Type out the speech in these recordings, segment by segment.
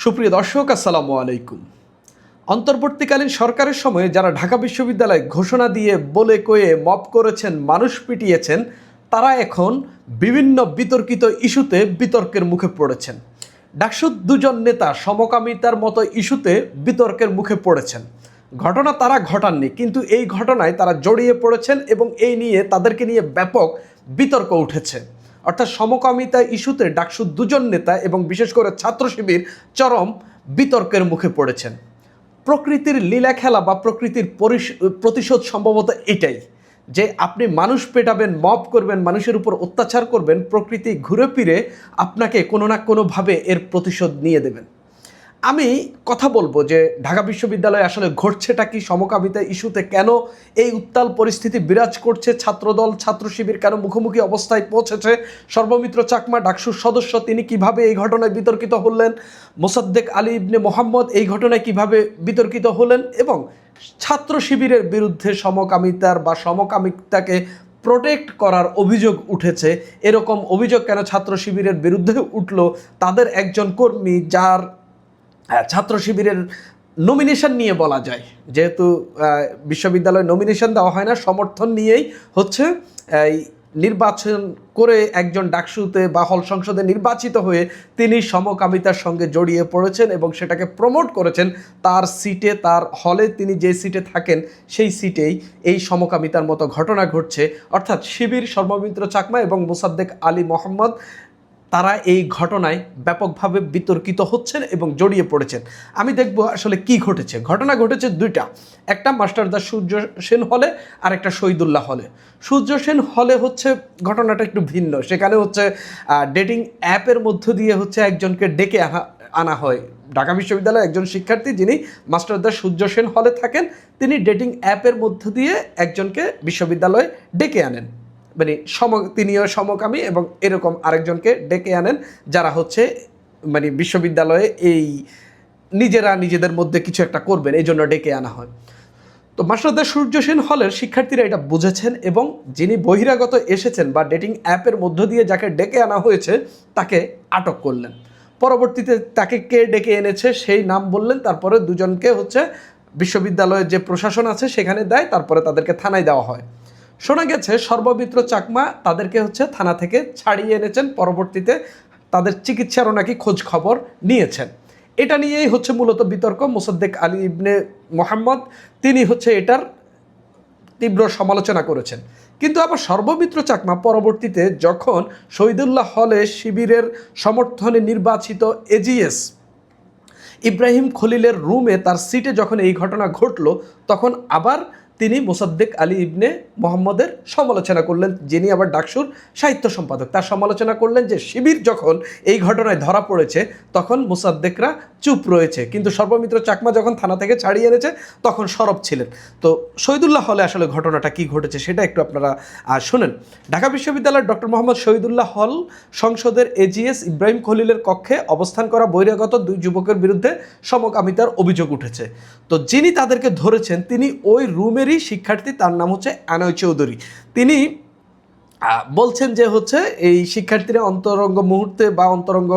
সুপ্রিয় দর্শক, আসসালামু আলাইকুম। অন্তর্বর্তীকালীন সরকারের সময়ে যারা ঢাকা বিশ্ববিদ্যালয় ঘোষণা দিয়ে বলে কয়ে মব করেছেন, মানুষ পিটিয়েছেন, তারা এখন বিভিন্ন বিতর্কিত ইস্যুতে বিতর্কের মুখে পড়েছেন। ডাকসুর দুজন নেতা সমকামিতার মতো ইস্যুতে বিতর্কের মুখে পড়েছেন। ঘটনা তারা ঘটাননি, কিন্তু এই ঘটনায় তারা জড়িয়ে পড়েছেন এবং এই নিয়ে তাদেরকে নিয়ে ব্যাপক বিতর্ক উঠেছে। অর্থাৎ সমকামিতা ইস্যুতে ডাকসুর দুজন নেতা এবং বিশেষ করে ছাত্র শিবির চরম বিতর্কের মুখে পড়েছেন। প্রকৃতির লীলা খেলা বা প্রকৃতির প্রতিশোধ সম্ভবত এটাই, যে আপনি মানুষ পেটাবেন, মব করবেন, মানুষের উপর অত্যাচার করবেন, প্রকৃতি ঘুরে ফিরে আপনাকে কোনো না কোনোভাবে এর প্রতিশোধ নিয়ে দেবেন। আমি কথা বলবো যে ঢাকা বিশ্ববিদ্যালয়ে আসলে ঘটছেটা কি, সমকামিতা ইস্যুতে কেন এই উত্তাল পরিস্থিতি বিরাজ করছে, ছাত্রদল ছাত্র শিবির কেন মুখোমুখি অবস্থায় পৌঁছেছে, সর্বমিত্র চাকমা ডাকসুর সদস্য তিনি কিভাবে এই ঘটনায় বিতর্কিত হলেন, মোসাদ্দেক আলী ইবনে মোহাম্মদ এই ঘটনায় কিভাবে বিতর্কিত হলেন, এবং ছাত্র শিবিরের বিরুদ্ধে সমকামিতার বা সমকামিতাকে প্রোটেক্ট করার অভিযোগ উঠেছে। এরকম অভিযোগ কেন ছাত্র শিবিরের বিরুদ্ধে উঠল, তাদের একজন কর্মী যার ছাত্র শিবিরের নমিনেশন নিয়ে বলা যায়, যেহেতু বিশ্ববিদ্যালয়ে নমিনেশন দেওয়া হয় না, সমর্থন নিয়েই হচ্ছে এই নির্বাচন করে একজন ডাকসুতে বা হল সংসদে নির্বাচিত হয়ে তিনি সমকামিতার সঙ্গে জড়িয়ে পড়েছেন এবং সেটাকে প্রমোট করেছেন। তার সিটে, তার হলে তিনি যে সিটে থাকেন সেই সিটেই এই সমকামিতার মতো ঘটনা ঘটছে। অর্থাৎ শিবির, সর্বমিত্র চাকমা এবং মোসাদ্দেক আলী মোহাম্মদ তারা এই ঘটনায় ব্যাপকভাবে বিতর্কিত হচ্ছেন এবং জড়িয়ে পড়েছেন। আমি দেখব আসলে কি ঘটেছে। ঘটনা ঘটেছে দুইটা, একটা মাস্টারদা সূর্য সেন হলে আর একটা শহীদুল্লাহ হলে। সূর্য সেন হলে হচ্ছে ঘটনাটা একটু ভিন্ন। সেখানে হচ্ছে ডেটিং অ্যাপের মধ্য দিয়ে হচ্ছে একজনকে ডেকে আনা হয়। ঢাকা বিশ্ববিদ্যালয়ের একজন শিক্ষার্থী যিনি মাস্টারদা সূর্য সেন হলে থাকেন, তিনি ডেটিং অ্যাপের মধ্য দিয়ে একজনকে বিশ্ববিদ্যালয়ে ডেকে আনেন, মানে তিনিও সমকামী এবং এরকম আরেকজনকে ডেকে আনেন যারা হচ্ছে মানে বিশ্ববিদ্যালয়ে এই নিজেরা নিজেদের মধ্যে কিছু একটা করবেন, এই জন্য ডেকে আনা হয়। তো মাস্টারদা সূর্য সেন হলের শিক্ষার্থীরা এটা বুঝেছেন এবং যিনি বহিরাগত এসেছেন বা ডেটিং অ্যাপের মধ্য দিয়ে যাকে ডেকে আনা হয়েছে তাকে আটক করলেন। পরবর্তীতে তাকে কে ডেকে এনেছে সেই নাম বললেন, তারপরে দুজনকে হচ্ছে বিশ্ববিদ্যালয়ের যে প্রশাসন আছে সেখানে দেয়, তারপরে তাদেরকে থানায় দেওয়া হয়। শোনা গেছে সর্বমিত্র চাকমা তাদেরকে হচ্ছে থানা থেকে ছাড়িয়ে এনেছেন, পরবর্তীতে তাদের চিকিৎসারও নাকি খোঁজ খবর নিয়েছেন। এটা নিয়েই হচ্ছে মূলত বিতর্ক। মোসাদ্দেক আলী ইবনে মোহাম্মদ তিনি হচ্ছে এটার তীব্র সমালোচনা করেছেন। কিন্তু আবার সর্বমিত্র চাকমা পরবর্তীতে যখন শহীদুল্লাহ হলে শিবিরের সমর্থনে নির্বাচিত এজিএস ইব্রাহিম খলিলের রুমে তার সিটে যখন এই ঘটনা ঘটল, তখন আবার তিনি মোসাদ্দেক আলী ইবনে মোহাম্মদের সমালোচনা করলেন, যিনি আবার ডাকসুর সাহিত্য সম্পাদক। তার সমালোচনা করলেন যে শিবির যখন এই ঘটনায় ধরা পড়েছে তখন মোসাদ্দেকরা চুপ রয়েছে, কিন্তু সর্বমিত্র চাকমা যখন থানা থেকে ছাড়িয়ে এনেছে তখন সরব ছিলেন। তো শহীদুল্লাহ হলে আসলে ঘটনাটা কি ঘটেছে সেটা একটু আপনারা শোনেন। ঢাকা বিশ্ববিদ্যালয়ের ডক্টর মোহাম্মদ শহীদুল্লাহ হল সংসদের এজিএস ইব্রাহিম খলিলের কক্ষে অবস্থান করা বহিরাগত দুই যুবকের বিরুদ্ধে সমকামিতার অভিযোগ উঠেছে। তো যিনি তাদেরকে ধরেছেন তিনি ওই রুমেরই শিক্ষার্থী, তার নাম হচ্ছে আনয় চৌধুরী। তিনি বলছেন যে হচ্ছে এই শিক্ষার্থীরা অন্তরঙ্গ মুহূর্তে বা অন্তরঙ্গ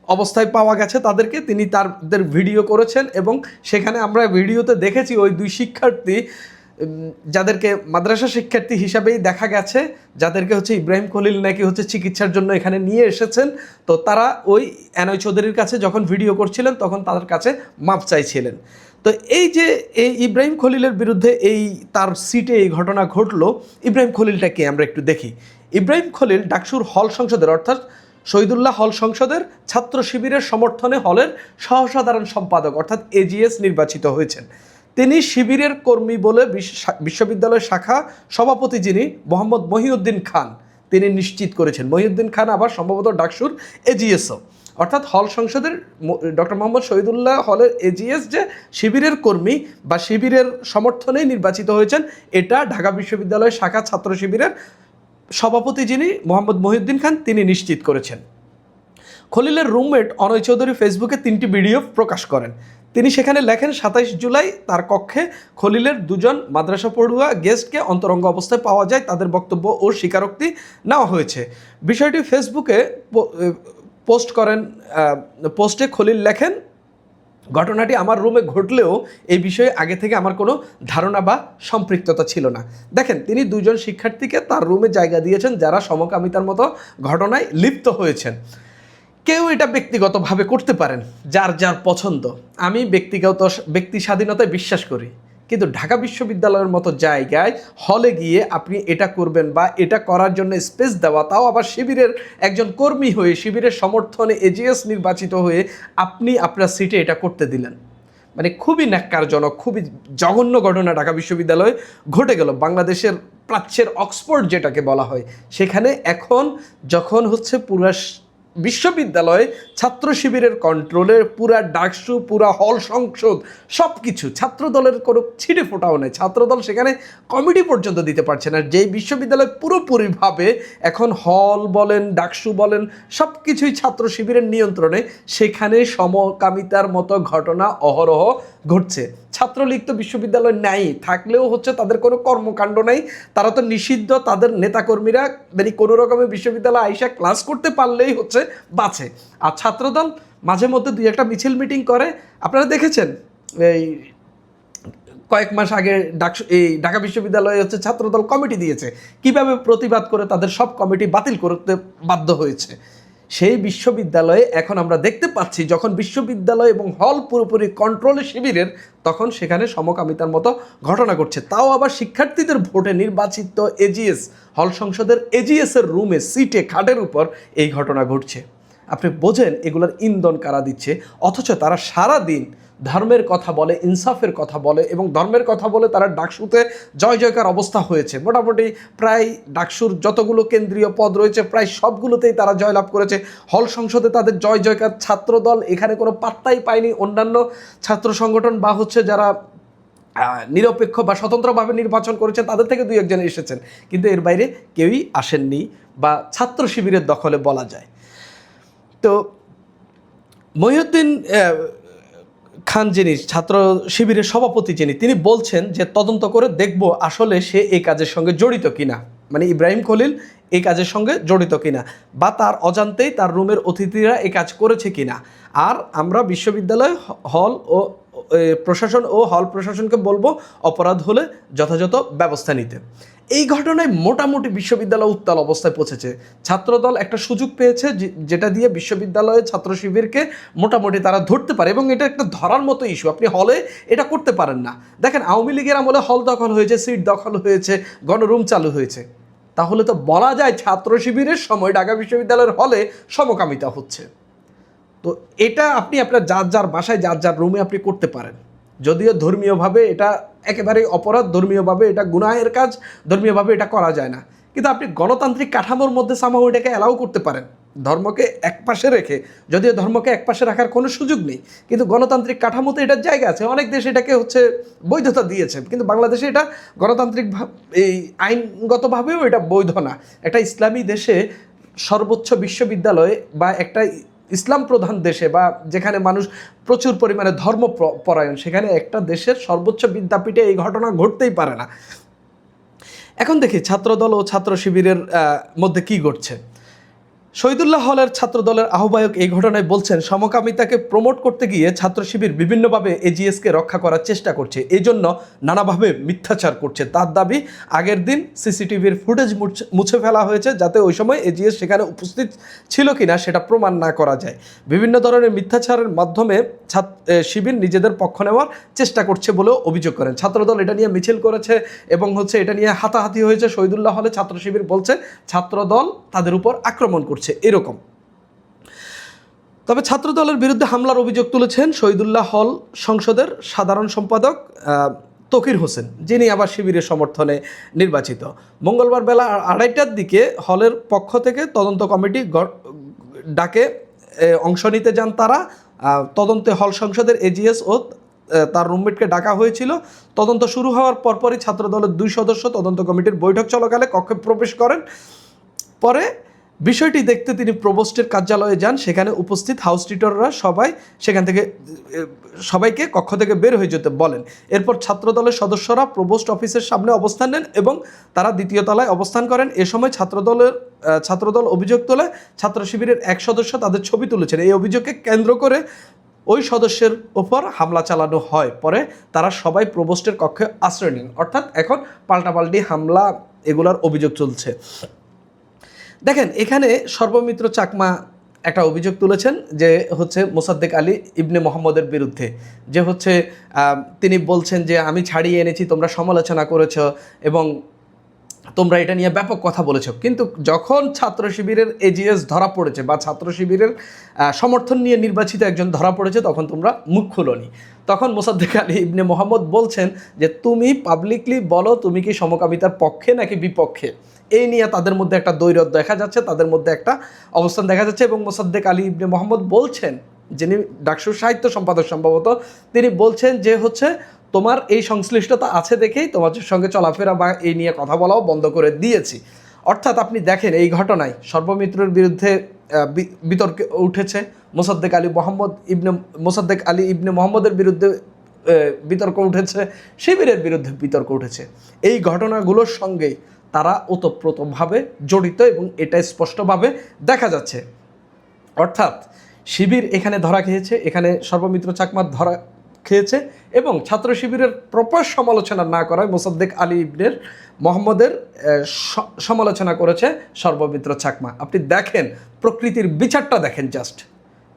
অবস্থায় পাওয়া গেছে তাদেরকে, তিনি তাদের ভিডিও করেছেন এবং সেখানে আমরা ভিডিওতে দেখেছি ওই দুই শিক্ষার্থী যাদেরকে মাদ্রাসা শিক্ষার্থী হিসাবেই দেখা গেছে, যাদেরকে হচ্ছে ইব্রাহিম খলিল নাকি হচ্ছে চিকিৎসার জন্য এখানে নিয়ে এসেছেন। তো তারা ওই আনয় চৌধুরীর কাছে যখন ভিডিও করছিলেন তখন তাদের কাছে মাপ চাইছিলেন। তো এই যে এই ইব্রাহিম খলিলের বিরুদ্ধে এই তার সিটে এই ঘটনা ঘটলো, ইব্রাহিম খলিলটাকে আমরা একটু দেখি। ইব্রাহিম খলিল ডাকসুর হল সংসদের অর্থাৎ শহীদুল্লাহ হল সংসদের ছাত্র শিবিরের সমর্থনে হলের সহসাধারণ সম্পাদক অর্থাৎ এজিএস নির্বাচিত হয়েছেন। তিনি শিবিরের কর্মী বলে বিশ্ববিদ্যালয় শাখা সভাপতি যিনি মোহাম্মদ মহিউদ্দিন খান তিনি নিশ্চিত করেছেন। মহিউদ্দিন খান আবার সম্ভবত ডাকসুর এজিএসও, অর্থাৎ হল সংসদের ডক্টর মোহাম্মদ শহীদুল্লাহ হলের এজিএস যে শিবিরের কর্মী বা শিবিরের সমর্থনেই নির্বাচিত হয়েছেন, এটা ঢাকা বিশ্ববিদ্যালয় শাখা ছাত্র শিবিরের সভাপতি যিনি মোহাম্মদ মহিউদ্দিন খান তিনি নিশ্চিত করেছেন। খলিলের রুমমেট অনয় চৌধুরী ফেসবুকে 3টি ভিডিও প্রকাশ করেন। তিনি সেখানে লেখেন 27 জুলাই তার কক্ষে খলিলের দুজন মাদ্রাসা পড়ুয়া গেস্টকে অন্তরঙ্গ অবস্থায় পাওয়া যায়, তাদের বক্তব্য ও স্বীকারোক্তি নেওয়া হয়েছে। বিষয়টি ফেসবুকে পোস্ট করেন, পোস্টে খলিল লেখেন, ঘটনাটি আমার রুমে ঘটলেও এই বিষয়ে আগে থেকে আমার কোনো ধারণা বা সম্পৃক্ততা ছিল না। দেখেন, তিনি দুজন শিক্ষার্থীকে তার রুমে জায়গা দিয়েছেন যারা সমকামিতার মতো ঘটনায় লিপ্ত হয়েছেন। কেউ এটা ব্যক্তিগতভাবে করতে পারেন, যার যার পছন্দ। আমি ব্যক্তি স্বাধীনতায় বিশ্বাস করি, কিন্তু ঢাকা বিশ্ববিদ্যালয়ের মতো জায়গায় হলে গিয়ে আপনি এটা করবেন বা এটা করার জন্য স্পেস দেওয়া, তাও আবার শিবিরের একজন কর্মী হয়ে, শিবিরের সমর্থনে এজিএস নির্বাচিত হয়ে আপনি আপনার সিটে এটা করতে দিলেন, মানে খুবই ন্যাক্কারজনক, খুবই জঘন্য ঘটনা ঢাকা বিশ্ববিদ্যালয়ে ঘটে গেল। বাংলাদেশের প্রাচ্যের অক্সফোর্ড যেটাকে বলা হয়, সেখানে এখন যখন হচ্ছে পুরা বিশ্ববিদ্যালয়ে ছাত্র শিবিরের কন্ট্রোলে পুরা ডাকসু, পুরা হল সংসদ, সব কিছু ছাত্রদলের কোনো ছিটে ফোটাও নেই। ছাত্রদল সেখানে কমিটি পর্যন্ত দিতে পারছে না। যেই বিশ্ববিদ্যালয় পুরোপুরিভাবে এখন হল বলেন, ডাকসু বলেন, সব কিছুই ছাত্র শিবিরের নিয়ন্ত্রণে, সেখানে সমকামিতার মতো ঘটনা অহরহ ঘটছে। ছাত্রলীগ তো বিশ্ববিদ্যালয় নাই, থাকলেও হচ্ছে তাদের কোনো কর্মকাণ্ড নাই, তারা তো নিষিদ্ধ। তাদের নেতাকর্মীরা মানে কোনো রকমের বিশ্ববিদ্যালয়ে আইসা ক্লাস করতে পারলেই হচ্ছে বাঁচে। আর ছাত্রদল মাঝে মধ্যে দুই একটা মিছিল মিটিং করে। আপনারা দেখেছেন এই কয়েক মাস আগে ঢাকা বিশ্ববিদ্যালয়ে হচ্ছে ছাত্রদল কমিটি দিয়েছে, কিভাবে প্রতিবাদ করে তাদের সব কমিটি বাতিল করতে বাধ্য হয়েছে। সেই বিশ্ববিদ্যালয়ে এখন আমরা দেখতে পাচ্ছি যখন বিশ্ববিদ্যালয় এবং হল পুরোপুরি কন্ট্রোলে শিবিরের, তখন সেখানে সমকামিতার মতো ঘটনা ঘটছে। তাও আবার শিক্ষার্থীদের ভোটে নির্বাচিত এজিএস, হল সংসদের এজিএসের রুমে, সিটে, খাটের উপর এই ঘটনা ঘটছে। আপনি বোঝেন এগুলোর ইন্ধন কারা দিচ্ছে? অথচ তারা সারা দিন ধর্মের কথা বলে, ইনসাফের কথা বলে, এবং ধর্মের কথা বলে তারা ডাকসুতে জয় জয়কার অবস্থা হয়েছে। মোটামুটি প্রায় ডাকসুর যতগুলো কেন্দ্রীয় পদ রয়েছে প্রায় সবগুলোতেই তারা জয়লাভ করেছে। হল সংসদে তাদের জয় জয়কার। ছাত্রদল এখানে কোনো পাত্তাই পায়নি। অন্যান্য ছাত্র সংগঠন বা হচ্ছে যারা নিরপেক্ষ বা স্বতন্ত্রভাবে নির্বাচন করেছেন তাদের থেকে দুই একজন এসেছেন, কিন্তু এর বাইরে কেউই আসেননি, বা ছাত্র শিবিরের দখলে বলা যায়। তো মহিউদ্দিন খান যিনি ছাত্র শিবিরের সভাপতি, তিনি বলছেন যে তদন্ত করে দেখব আসলে সে এই কাজের সঙ্গে জড়িত কিনা, মানে ইব্রাহিম খলিল এই কাজের সঙ্গে জড়িত কিনা, বা তার অজান্তেই তার রুমের অতিথিরা এই কাজ করেছে কিনা। আর আমরা বিশ্ববিদ্যালয় হল ও প্রশাসন ও হল প্রশাসনকে বলবো অপরাধ হলে যথাযথ ব্যবস্থা নিতে। এই ঘটনায় মোটামুটি বিশ্ববিদ্যালয় উত্তাল অবস্থায় পৌঁছেছে। ছাত্রদল একটা সুযোগ পেয়েছে যেটা দিয়ে বিশ্ববিদ্যালয়ে ছাত্র শিবিরকে মোটামুটি তারা ধরতে পারে, এবং এটা একটা ধরার মতো ইস্যু। আপনি হলে এটা করতে পারেন না। দেখেন, আওয়ামী লীগের আমলে হল দখল হয়েছে, সিট দখল হয়েছে, গণরুম চালু হয়েছে, তাহলে তো বলা যায় ছাত্র শিবিরের সময় ঢাকা বিশ্ববিদ্যালয়ের হলে সমকামিতা হচ্ছে। তো এটা আপনি আপনার যার যার বাসায়, যার যার রুমে আপনি করতে পারেন। যদিও ধর্মীয়ভাবে এটা একেবারেই অপরাধ, ধর্মীয়ভাবে এটা গুনাহের কাজ, ধর্মীয়ভাবে এটা করা যায় না, কিন্তু আপনি গণতান্ত্রিক কাঠামোর মধ্যে সামাও এটাকে অ্যালাউ করতে পারেন, ধর্মকে একপাশে রেখে। যদিও ধর্মকে একপাশে রাখার কোনো সুযোগ নেই, কিন্তু গণতান্ত্রিক কাঠামোতে এটার জায়গা আছে। অনেক দেশ এটাকে হচ্ছে বৈধতা দিয়েছে, কিন্তু বাংলাদেশে এটা গণতান্ত্রিক এই আইনগতভাবেও এটা বৈধ না। একটা ইসলামী দেশে সর্বোচ্চ বিশ্ববিদ্যালয় বা একটা ইসলাম প্রধান দেশে, বা যেখানে মানুষ প্রচুর পরিমাণে ধর্মপরায়ণ, সেখানে একটা দেশের সর্বোচ্চ বিদ্যাপীঠে এই ঘটনা ঘটতেই পারে না। এখন দেখি ছাত্রদল ও ছাত্র শিবিরের মধ্যে কি ঘটছে। শহীদুল্লাহ হলের ছাত্রদলের আহ্বায়ক এই ঘটনায় বলছেন, সমকামিতাকে প্রমোট করতে গিয়ে ছাত্র শিবির বিভিন্নভাবে এজিএসকে রক্ষা করার চেষ্টা করছে, এই জন্য নানাভাবে মিথ্যাচার করছে। তার দাবি, আগের দিন সিসিটিভির ফুটেজ মুছে ফেলা হয়েছে যাতে ওই সময় এজিএস সেখানে উপস্থিত ছিল কিনা সেটা প্রমাণ না করা যায়। বিভিন্ন ধরনের মিথ্যাচারের মাধ্যমে শিবির নিজেদের পক্ষ নেওয়ার চেষ্টা করছে বলেও অভিযোগ করেন। ছাত্রদল এটা নিয়ে মিছিল করেছে এবং হচ্ছে এটা নিয়ে হাতাহাতি হয়েছে। শহীদুল্লাহ হলে ছাত্র শিবির বলছে ছাত্রদল তাদের উপর আক্রমণ করছে, এরকম। তবে ছাত্রদলের বিরুদ্ধে হামলার অভিযোগ তুলেছেন শহীদুল্লাহ হল সংসদের সাধারণ সম্পাদক তকির হোসেন, যিনি আবার শিবিরের সমর্থনে নির্বাচিত। মঙ্গলবার বেলা 2:30টার দিকে হলের পক্ষ থেকে তদন্ত কমিটি ডাকে অংশ নিতে যান তারা। তদন্তে হল সংসদের এজিএস ও তার রুমমেটকে ডাকা হয়েছিল। তদন্ত শুরু হওয়ার পরপরই ছাত্রদলের 2 সদস্য তদন্ত কমিটির বৈঠক চলাকালে কক্ষে প্রবেশ করেন। পরে বিষয়টি দেখতে তিনি প্রভোস্টের কার্যালয়ে যান। সেখানে উপস্থিত হাউস টিউটররা সবাই সেখান থেকে সবাইকে কক্ষ থেকে বের হয়ে যেতে বলেন। এরপর ছাত্রদলের সদস্যরা প্রভোস্ট অফিসের সামনে অবস্থান নেন এবং তারা দ্বিতীয় তলায় অবস্থান করেন। এ সময় ছাত্রদল অভিযোগ তোলে ছাত্র শিবিরের এক সদস্য তাদের ছবি তুলেছেন। এই অভিযোগকে কেন্দ্র করে ওই সদস্যের ওপর হামলা চালানো হয়। পরে তারা সবাই প্রভোস্টের কক্ষে আশ্রয় নেন। অর্থাৎ এখন পাল্টাপাল্টি হামলা এগুলার অভিযোগ চলছে। দেখেন, এখানে সর্বমিত্র চাকমা একটা অভিযোগ তুলেছেন যে হচ্ছে মোসাদ্দেক আলী ইবনে মোহাম্মদের বিরুদ্ধে, যে হচ্ছে তিনি বলছেন যে আমি ছাড়িয়ে এনেছি, তোমরা সমালোচনা করেছ এবং তোমরা এটা নিয়ে ব্যাপক কথা বলেছ, কিন্তু যখন ছাত্র শিবিরের এজিএস ধরা পড়েছে বা ছাত্র শিবিরের সমর্থন নিয়ে নির্বাচিত একজন ধরা পড়েছে, তখন তোমরা মুখ খুলোনি। তখন মোসাদ্দেক আলী ইবনে মোহাম্মদ বলছেন যে তুমি পাবলিকলি বলো তুমি কি সমকামিতার পক্ষে নাকি বিপক্ষে। এই নিয়ে তাদের মধ্যে একটা দ্বৈরথ দেখা যাচ্ছে, তাদের মধ্যে একটা অবস্থান দেখা যাচ্ছে। এবং মোসাদ্দেক আলী ইবনে মোহাম্মদ বলছেন, যিনি ডাকসুর সাহিত্য সম্পাদক সম্ভবত, তিনি বলছেন যে হচ্ছে তোমার এই সংশ্লিষ্টতা আছে দেখেই তোমার সঙ্গে চলাফেরা বা এই নিয়ে কথা বলাও বন্ধ করে দিয়েছি। অর্থাৎ আপনি দেখেন এই ঘটনায় সর্বমিত্রের বিরুদ্ধে বিতর্কে উঠেছে, মোসাদ্দেক আলী ইবনে মোহাম্মদের বিরুদ্ধে বিতর্ক উঠেছে, শিবিরের বিরুদ্ধে বিতর্ক উঠেছে। এই ঘটনাগুলোর সঙ্গেই তারা ওতপ্রোতভাবে জড়িত এবং এটা স্পষ্টভাবে দেখা যাচ্ছে। অর্থাৎ শিবির এখানে ধরা খেয়েছে, এখানে সর্বমিত্র চাকমা ধরা খেয়েছে এবং ছাত্র শিবিরের প্রপার সমালোচনা না করায় মোসাদ্দেক আলী ইবনে মোহাম্মদের সমালোচনা করেছে সর্বমিত্র চাকমা। আপনি দেখেন প্রকৃতির বিচারটা দেখেন, জাস্ট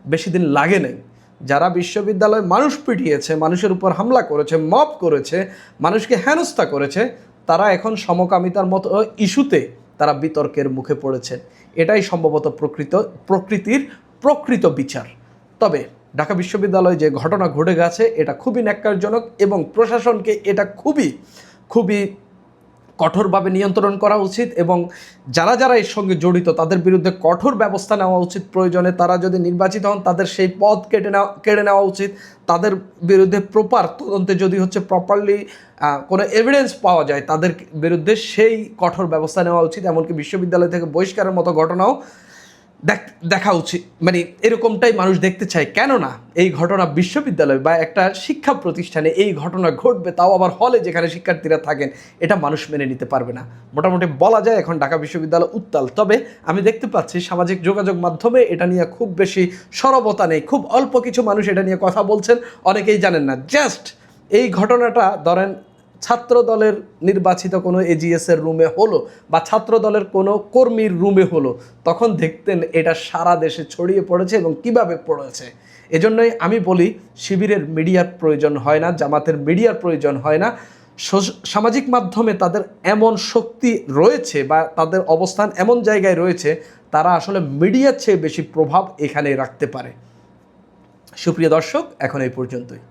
বেশি দিন লাগে নেই। যারা বিশ্ববিদ্যালয়ে মানুষ পিটিয়েছে, মানুষের উপর হামলা করেছে, মব করেছে, মানুষকে হেনস্থা করেছে, তারা এখন সমকামিতার মতো ইস্যুতে তারা বিতর্কের মুখে পড়েছে। এটাই সম্ভবত প্রকৃতির প্রকৃত বিচার। তবে ঢাকা বিশ্ববিদ্যালয়ে যে ঘটনা ঘটে গেছে এটা খুবই ন্যাক্কারজনক এবং প্রশাসনকে এটা খুবই কঠোরভাবে নিয়ন্ত্রণ করা উচিত এবং যারা যারা এর সঙ্গে জড়িত তাদের বিরুদ্ধে কঠোর ব্যবস্থা নেওয়া উচিত। প্রয়োজনে তারা যদি নির্বাচিত হন তাদের সেই পদ কেড়ে নেওয়া উচিত। তাদের বিরুদ্ধে প্রপার তদন্তে যদি হচ্ছে প্রপারলি কোনো এভিডেন্স পাওয়া যায় তাদের বিরুদ্ধে সেই কঠোর ব্যবস্থা নেওয়া উচিত। এমনকি বিশ্ববিদ্যালয় থেকে বহিষ্কারের মতো ঘটনাও দেখা উচিত। মানে এরকমটাই মানুষ দেখতে চায়। কেননা এই ঘটনা বিশ্ববিদ্যালয় বা একটা শিক্ষা প্রতিষ্ঠানে এই ঘটনা ঘটবে, তাও আবার হলে যেখানে শিক্ষার্থীরা থাকেন, এটা মানুষ মেনে নিতে পারবে না। মোটামুটি বলা যায় এখন ঢাকা বিশ্ববিদ্যালয় উত্তাল। তবে আমি দেখতে পাচ্ছি সামাজিক যোগাযোগ মাধ্যমে এটা নিয়ে খুব বেশি সরবতা নেই, খুব অল্প কিছু মানুষ এটা নিয়ে কথা বলছেন, অনেকেই জানেন না। জাস্ট এই ঘটনাটা ধরেন ছাত্র দলের নির্বাচিত কোনো এজিএসের রুমে হলো বা ছাত্র দলের কোনো কর্মীর রুমে হলো, তখন দেখতেন এটা সারা দেশে ছড়িয়ে পড়েছে এবং কিভাবে পড়েছে। এজন্যই আমি বলি শিবিরের মিডিয়ার প্রয়োজন হয় না, জামাতের মিডিয়ার প্রয়োজন হয় না। সামাজিক মাধ্যমে তাদের এমন শক্তি রয়েছে বা তাদের অবস্থান এমন জায়গায় রয়েছে, তারা আসলে মিডিয়ার চেয়ে বেশি প্রভাব এখানে রাখতে পারে। সুপ্রিয় দর্শক, এখন এই পর্যন্তই।